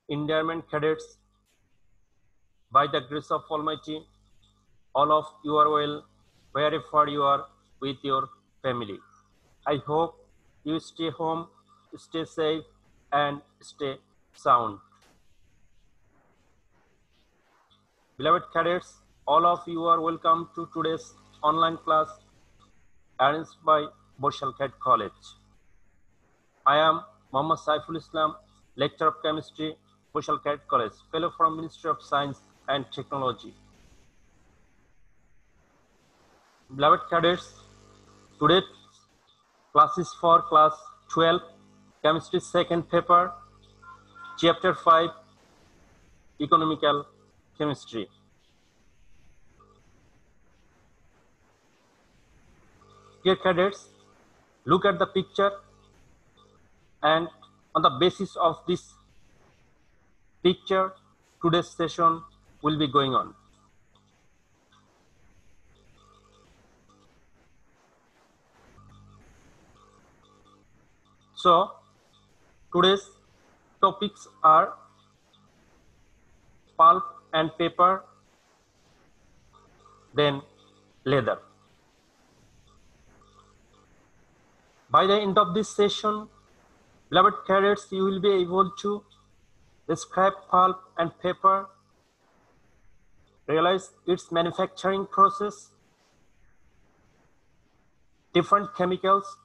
Endearment cadets, by the grace of Almighty, all of you are well wherever you are with your family. I hope you stay home, stay safe, and stay sound. Beloved cadets, all of you are welcome to today's online class arranged by Boshal Cadet College. I am Mohammad Saiful Islam, Lecturer of Chemistry, Boshal Cadet College, Fellow from Ministry of Science and Technology. Beloved cadets, today's class is for class 12, Chemistry second paper, Chapter 5, Economical Chemistry. Dear cadets, look at the picture, and on the basis of this picture, today's session will be going on. So, today's topics are pulp and paper, then leather. By the end of this session, beloved cadets, you will be able to describe pulp and paper, realize its manufacturing process, different chemicals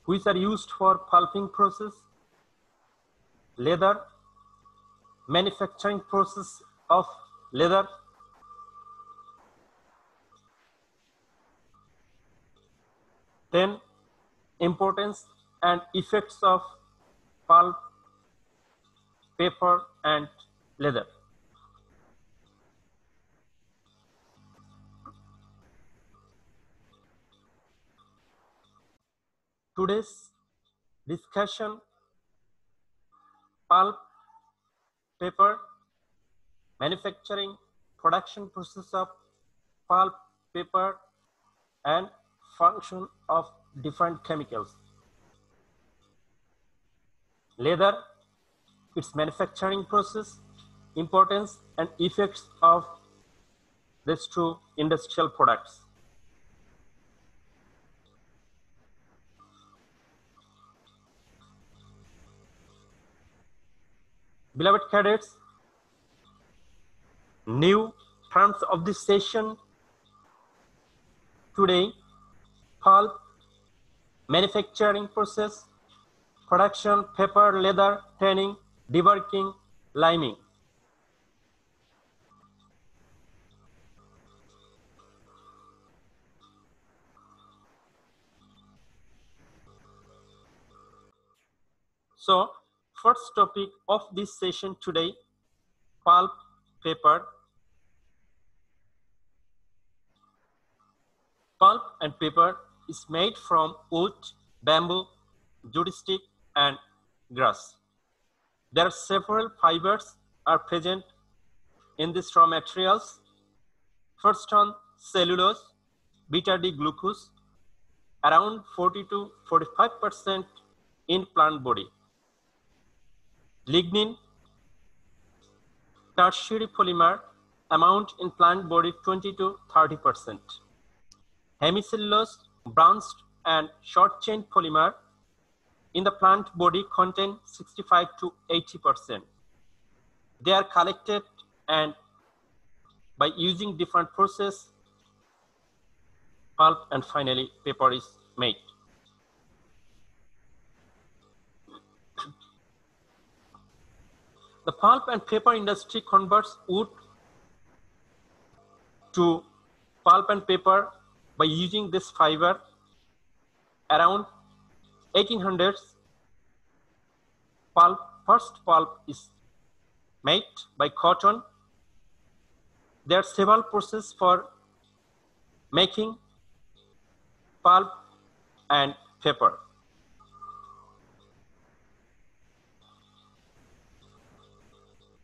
which are used for pulping process, leather, manufacturing process of leather, then importance and effects of pulp, paper, and leather. Today's discussion, pulp, paper, manufacturing, production process of pulp, paper, and function of different chemicals. Leather, its manufacturing process, importance and effects of these two industrial products. Beloved cadets, new terms of this session today: pulp, manufacturing process, production, paper, leather, tanning, debarking, liming. So, first topic of this session today, pulp, paper. Pulp and paper is made from wood, bamboo, jute stick, and grass. There are several fibers are present in these raw materials. First on cellulose, beta-D-glucose, around 40 to 45% in plant body. Lignin, tertiary polymer, amount in plant body 20 to 30%. Hemicellulose, branched and short chain polymer, in the plant body contain 65 to 80%. They are collected and by using different process, pulp and finally paper is made. The pulp and paper industry converts wood to pulp and paper by using this fiber. Around 1800s, first pulp is made by cotton. There are several processes for making pulp and paper.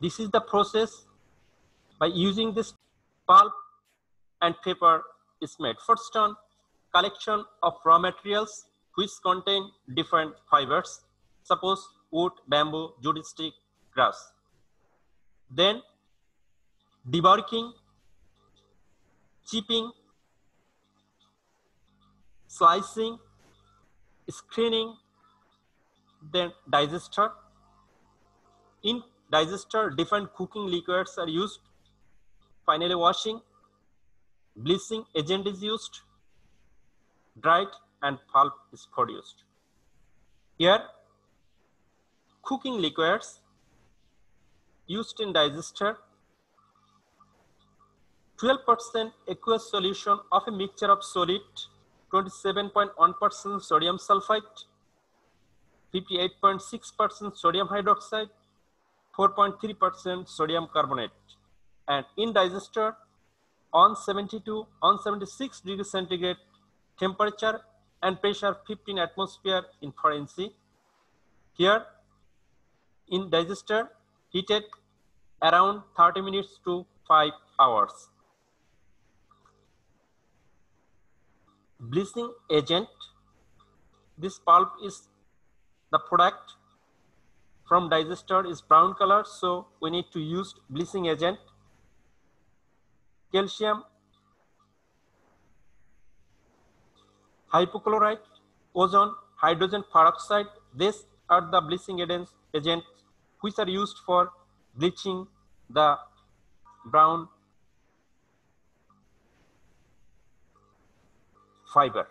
This is the process by using this pulp and paper is made. First on collection of raw materials which contain different fibers, suppose wood, bamboo, jute stick, grass. Then debarking, chipping, slicing, screening, then digester. In digester, different cooking liquids are used. Finally, washing, bleaching agent is used, dried, and pulp is produced. Here, cooking liquids used in digester, 12% aqueous solution of a mixture of solid, 27.1% sodium sulfite, 58.6% sodium hydroxide, 4.3% sodium carbonate. And in digester, on 76 degrees centigrade temperature and pressure 15 atmosphere in Fahrenheit. Here in digester, heated around 30 minutes to 5 hours. Bleaching agent, this pulp is the product from digester is brown color, so we need to use bleaching agent. Calcium hypochlorite, ozone, hydrogen peroxide, these are the bleaching agents which are used for bleaching the brown fiber.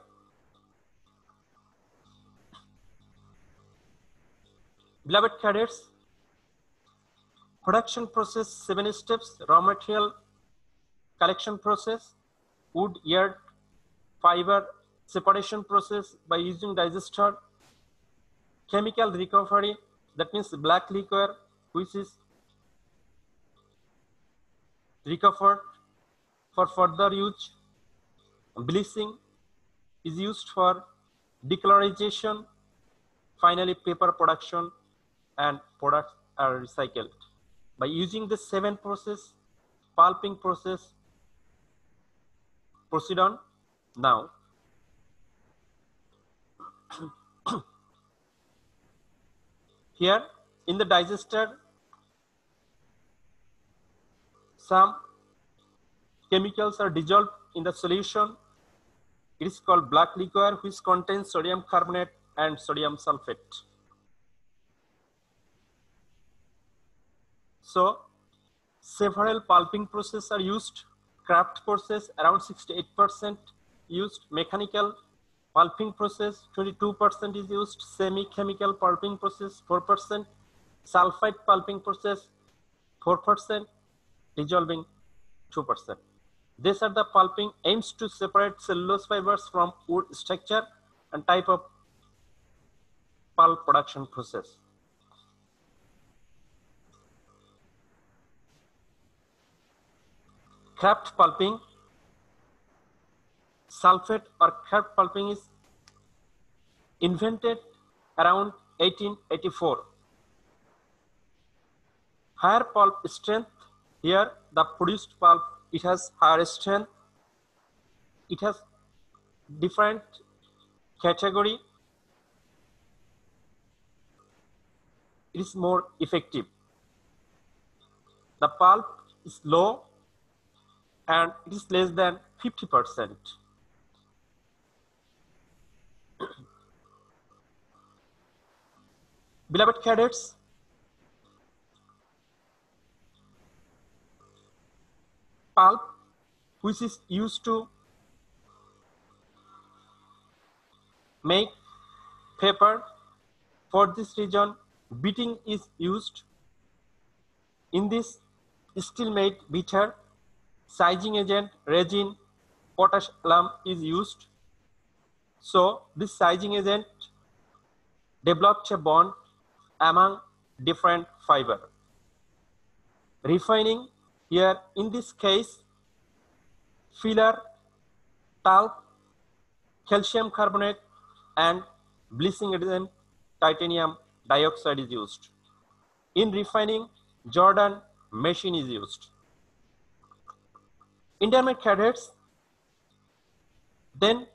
Beloved cadets, production process 7 steps: raw material collection process, wood yard fiber separation process by using digester, chemical recovery, that means black liquor which is recovered for further use, bleaching is used for decolorization, finally paper production and products are recycled. By using the 7 process, pulping process proceed on now. Here in the digester, some chemicals are dissolved in the solution. It is called black liquor, which contains sodium carbonate and sodium sulfate. So several pulping processes are used. Craft process around 68% used, mechanical pulping process 22% is used, semi-chemical pulping process 4%, sulfite pulping process 4%, dissolving 2%. These are the pulping aims to separate cellulose fibers from wood structure and type of pulp production process. Craft pulping, sulfate or craft pulping is invented around 1884. Higher pulp strength, here the produced pulp, it has higher strength, it has different category, it is more effective. The pulp is low and it is less than 50%. Beloved cadets, pulp which is used to make paper, for this reason beating is used. In this steel made beater, sizing agent, resin, potash alum is used. So this sizing agent develops a bond among different fiber. Refining, here in this case, filler, talc, calcium carbonate and bleaching agent titanium dioxide is used. In refining, Jordan machine is used. Intermediate cadets, then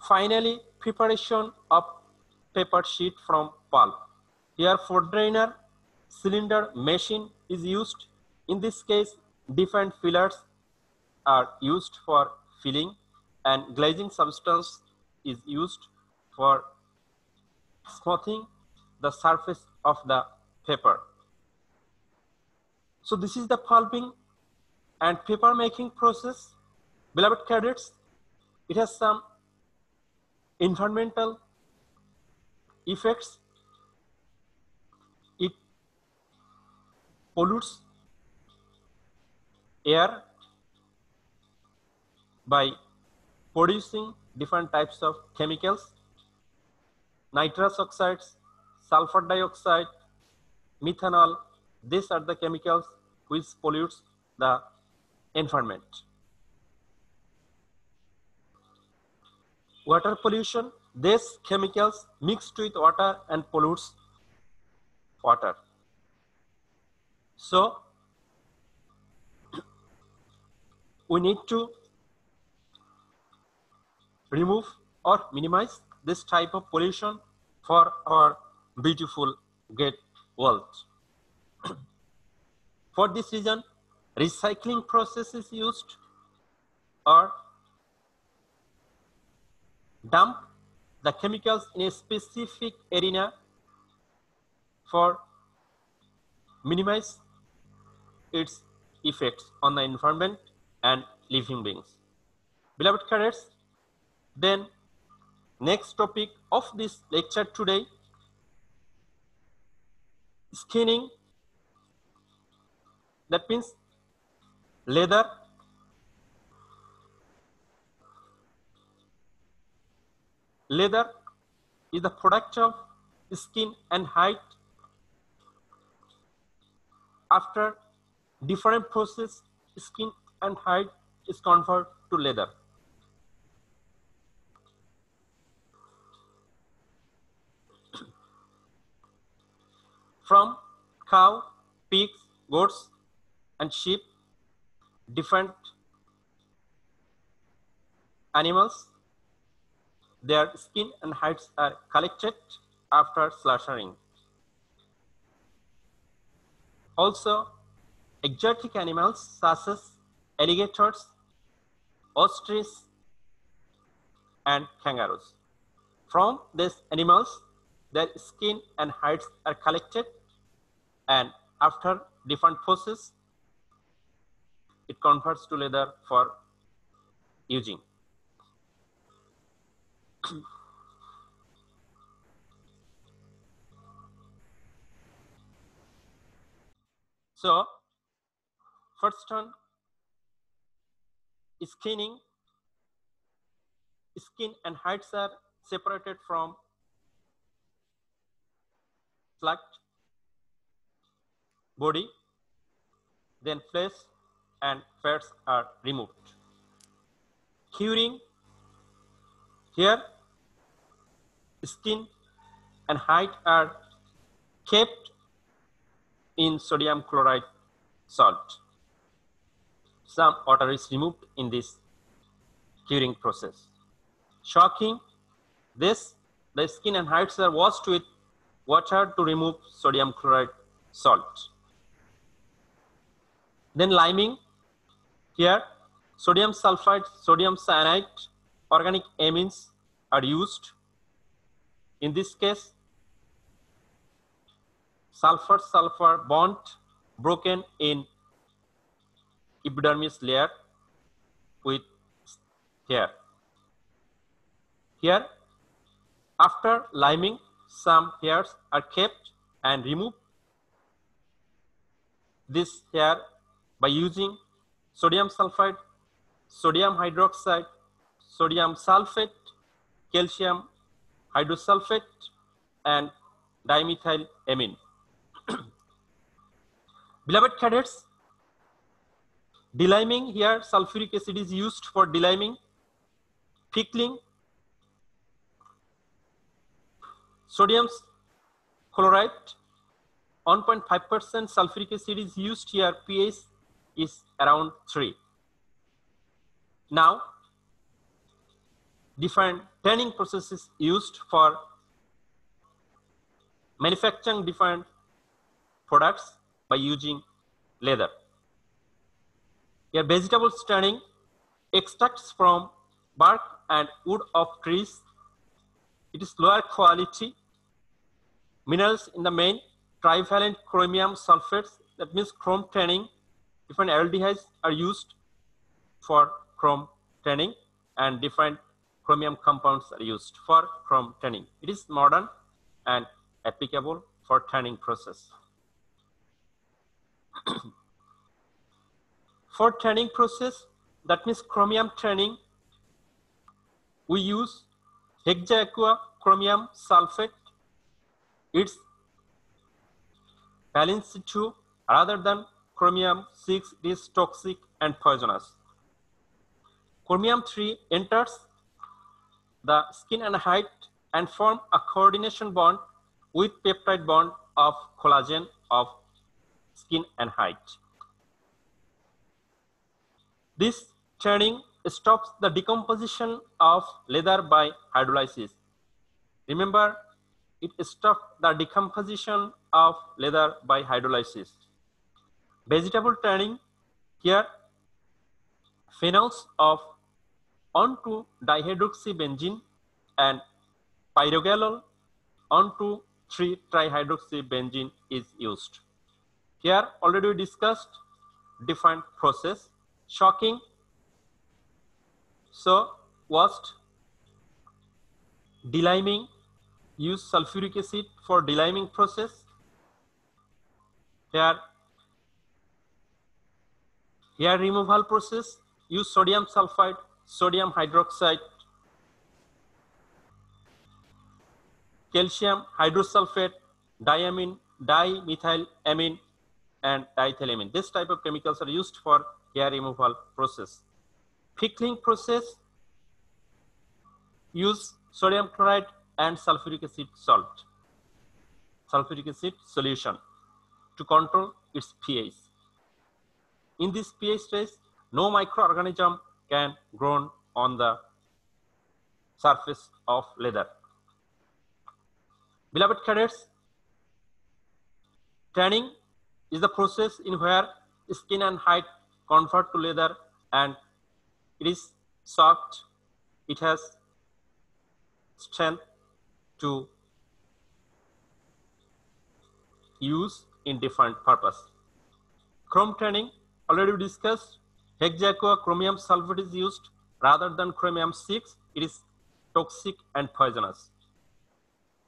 finally preparation of paper sheet from pulp. Here for drainer cylinder machine is used. In this case, different fillers are used for filling, and glazing substance is used for smoothing the surface of the paper. So this is the pulping and paper making process. Beloved cadets, it has some environmental effects. It pollutes air by producing different types of chemicals, nitrous oxides, sulfur dioxide, methanol. These are the chemicals which pollutes the environment. Water pollution, these chemicals mixed with water and pollutes water. So we need to remove or minimize this type of pollution for our beautiful great world. For this reason, recycling process is used, or dump the chemicals in a specific arena for minimize its effects on the environment and living beings. Beloved cadets, then next topic of this lecture today, skinning. That means leather. Leather is the product of skin and hide. After different process, skin and hide is converted to leather. From cow, pigs, goats, and sheep, different animals, their skin and hides are collected after slaughtering. Also, exotic animals such as alligators, ostrich, and kangaroos. From these animals, their skin and hides are collected, and after different process, it converts to leather for using. So, first one, skinning. Skin and hides are separated from slugged body, then flesh and fats are removed. Curing, here skin and hide are kept in sodium chloride salt. Some water is removed in this curing process. Shocking, the skin and hides are washed with water to remove sodium chloride salt. Then liming, here sodium sulfide, sodium cyanide, organic amines are used. In this case, sulfur-sulfur bond broken in epidermis layer with hair. Here, after liming, some hairs are kept and removed. This hair by using sodium sulfide, sodium hydroxide, sodium sulfate, calcium hydrosulfate, and dimethylamine. Beloved cadets, deliming, here sulfuric acid is used for deliming. Pickling, sodium chloride, 1.5% sulfuric acid is used here, pH is around 3. Now, different tanning processes used for manufacturing different products by using leather. A vegetable tanning extracts from bark and wood of trees. It is lower quality. Minerals in the main trivalent chromium sulfates, that means chrome tanning. Different aldehydes are used for chrome tanning and different chromium compounds are used for chrome tanning. It is modern and applicable for tanning process. For tanning process, that means chromium tanning, we use hexaaqua chromium sulfate. Its valency 2 rather than chromium 6 is toxic and poisonous. Chromium 3 enters the skin and hide and form a coordination bond with peptide bond of collagen of skin and hide. This tanning stops the decomposition of leather by hydrolysis. Remember, it stops the decomposition of leather by hydrolysis. Vegetable tanning, here phenols of 1,2-dihydroxybenzene and pyrogalol 1,2,3-trihydroxybenzene is used. Here already we discussed different process. Shocking, so washed, deliming, use sulfuric acid for deliming process. Here removal process, use sodium sulfide, sodium hydroxide, calcium hydrosulfate, diamine, dimethylamine, and diethylamine. This type of chemicals are used for hair removal process. Pickling process, use sodium chloride and sulfuric acid salt, sulfuric acid solution to control its pH. In this pH stage, no microorganism can grow on the surface of leather. Beloved cadets, tanning is the process in where skin and hide convert to leather and it is soft. It has strength to use in different purpose. Chrome tanning, already discussed, hexaaqua chromium sulfate is used rather than chromium 6. It is toxic and poisonous.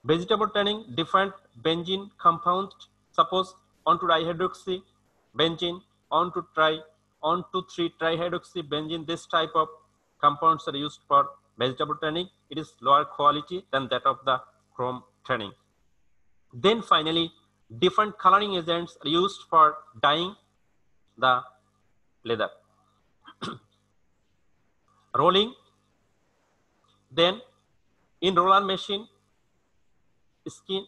Vegetable tanning, different benzene compound, suppose 1,2-dihydroxybenzene, 1,2,3-trihydroxybenzene, this type of compounds are used for vegetable tanning. It is lower quality than that of the chrome tanning. Then finally, different coloring agents are used for dyeing the leather. Rolling, then in roller machine, skin,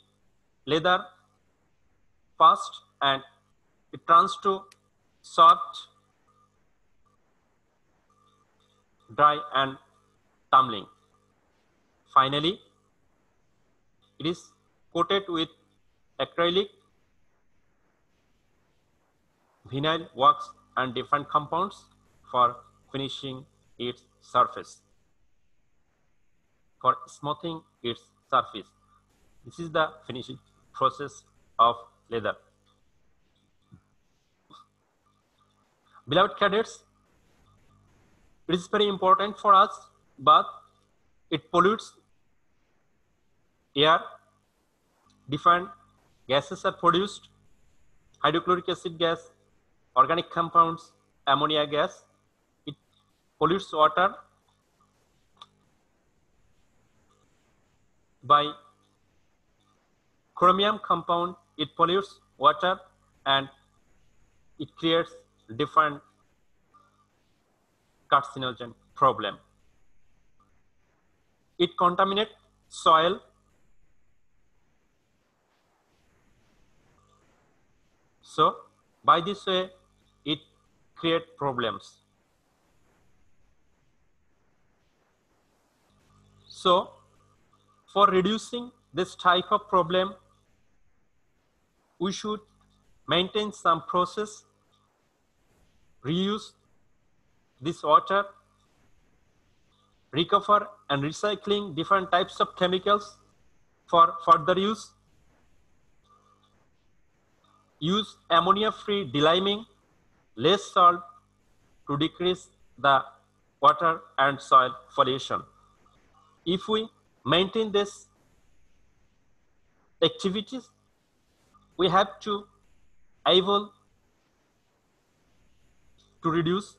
leather fast and it turns to soft, dry and tumbling. Finally, it is coated with acrylic, vinyl wax and different compounds for finishing its surface, for smoothing its surface. This is the finishing process of leather. Beloved cadets, it is very important for us, but it pollutes air. Different gases are produced: hydrochloric acid gas, organic compounds, ammonia gas. It pollutes water by chromium compound. It pollutes water and it creates different carcinogen problem. It contaminates soil. So by this way, it creates problems. So for reducing this type of problem, we should maintain some process, reuse this water, recover and recycling different types of chemicals for further use, use ammonia-free deliming, less salt to decrease the water and soil pollution. If we maintain this activities, we have to able to reduce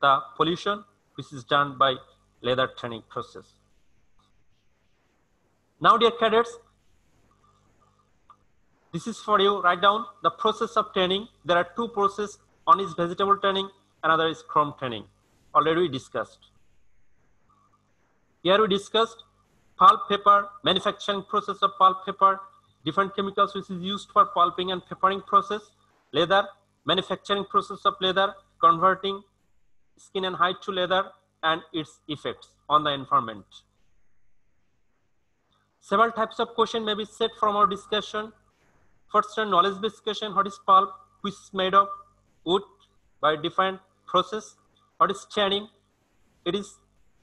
the pollution which is done by leather tanning process. Now, dear cadets, this is for you. Write down the process of tanning. There are two processes. One is vegetable tanning, another is chrome tanning. Already we discussed. Here we discussed pulp paper, manufacturing process of pulp paper, different chemicals which is used for pulping and papering process, leather, manufacturing process of leather, converting skin and hide to leather, and its effects on the environment. Several types of questions may be set from our discussion. First, a knowledge-based question: what is pulp, which is made of wood by different process? What is tanning? It is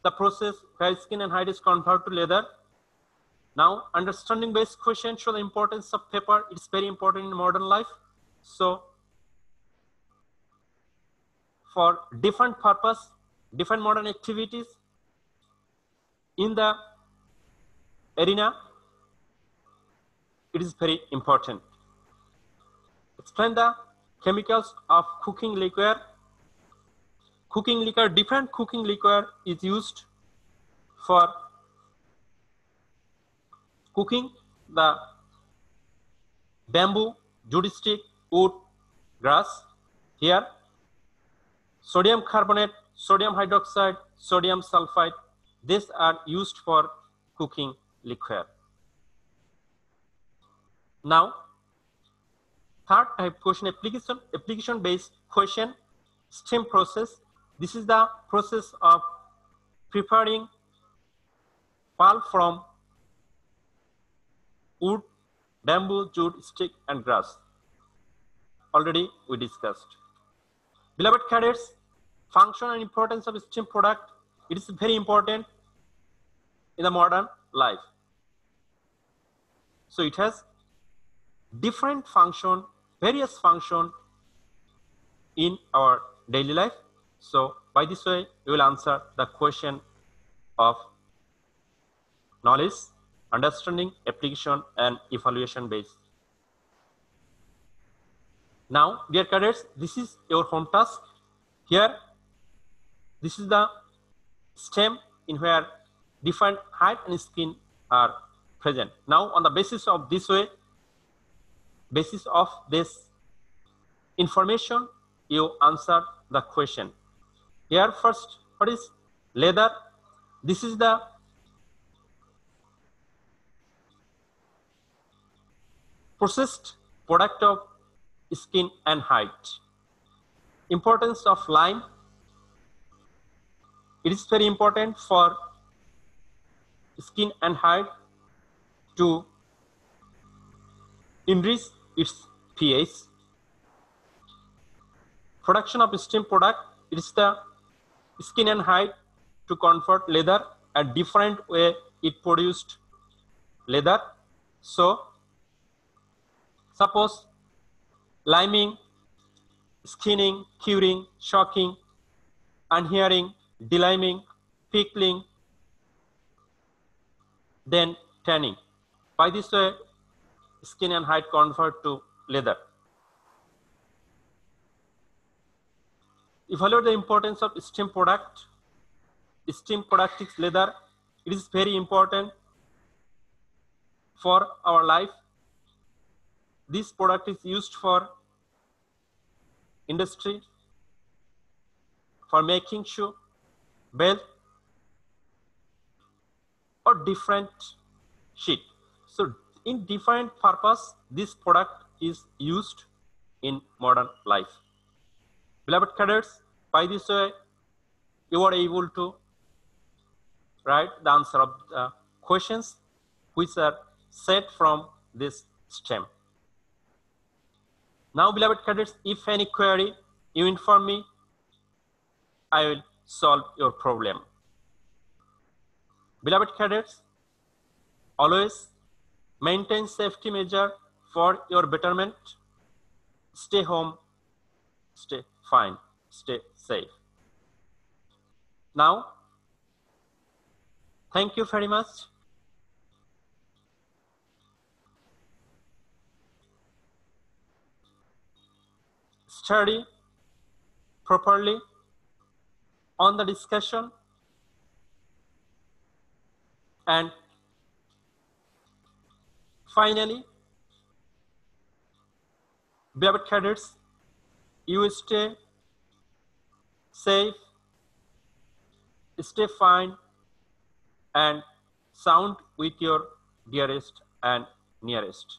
the process where skin and hide is converted to leather. Now, understanding-based question show the importance of paper. It's very important in modern life. So, for different purpose, different modern activities in the arena, it is very important. Explain the chemicals of cooking liquor. Cooking liquor, different cooking liquor is used for cooking the bamboo, jute stick, wood, grass. Here, sodium carbonate, sodium hydroxide, sodium sulfide, these are used for cooking liquor. Now, third type question, application-based question, steam process. This is the process of preparing pulp from wood, bamboo, jute, stick, and grass. Already we discussed. Beloved cadets, function and importance of steam product. It is very important in the modern life. So it has different function, various function in our daily life. So by this way, we will answer the question of knowledge, understanding, application, and evaluation based. Now, dear cadets, this is your home task. Here, this is the stem in where different hide and skin are present. Now, on the basis of this way, basis of this information, you answer the question. Here first, what is leather? This is the processed product of skin and hide. Importance of lime. It is very important for skin and hide to enrich its pH. Production of steam product, it is the skin and hide to convert leather. A different way it produced leather. So, suppose liming, skinning, curing, shocking, unhairing, deliming, pickling, then tanning. By this way, skin and hide convert to leather. Evaluate the importance of steam product. Steam product is leather. It is very important for our life. This product is used for industry, for making shoe, belt, or different sheet. So in different purpose, this product is used in modern life. Beloved cadets, by this way, you are able to write the answer of the questions which are set from this stem. Now, beloved cadets, if any query, you inform me. I will solve your problem. Beloved cadets, always maintain safety measure for your betterment. Stay home, stay fine, stay safe. Now, thank you very much. Study properly on the discussion, and finally, beloved cadets, you stay safe, stay fine, and sound with your dearest and nearest.